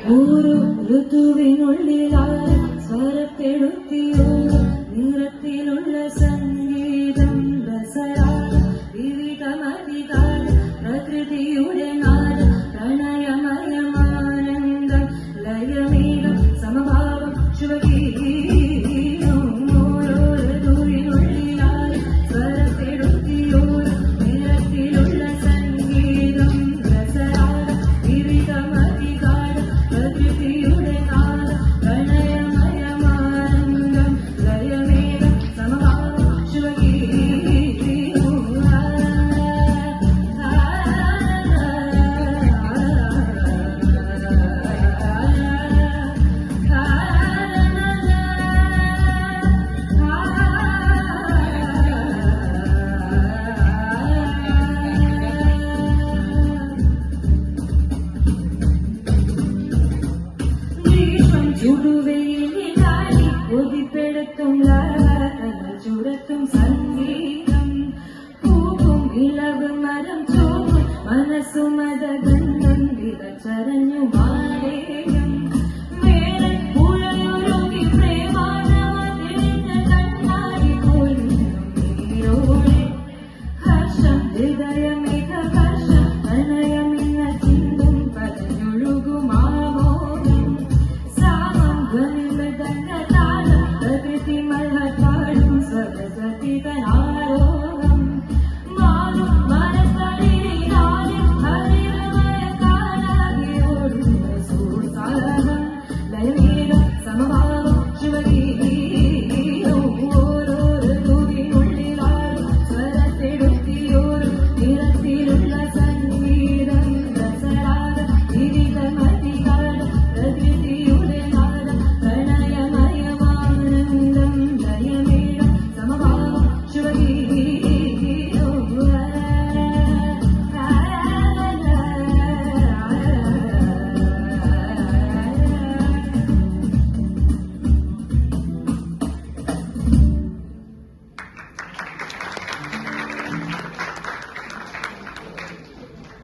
ഓരോ ഋതുവിനുള്ളിലായി സ്വരപ്പെടുത്തിയോരോ നിറത്തിലുള്ള സംഗീതം രസരാഗ വിവിധമതികാല പ്രകൃതിയുടെ നാദ പ്രണയമയമാനന്ദം ലയമേകം സമഭാവം ശുഭഗീതം ഓരോ ഋതുവിനുള്ളിലായി സ്വരപ്പെടുത്തിയോരോ നിറത്തിലുള്ള സംഗീതം രസരാഗ വിവിധമതികാല പ്രകൃതിയുടെ നാദ പ്രണയമയമാനന്ദം ലയമേകം സമഭാവം ശുഭഗീതം ചുടുവെയിലായി കൊതിപ്പെടുത്തും ചുരത്തും സംഗീതം പൂവും ഇളവ് മരം ചോറും മനസ്സുമതഗന്ധം വിതച്ചരഞ്ഞു മാറേ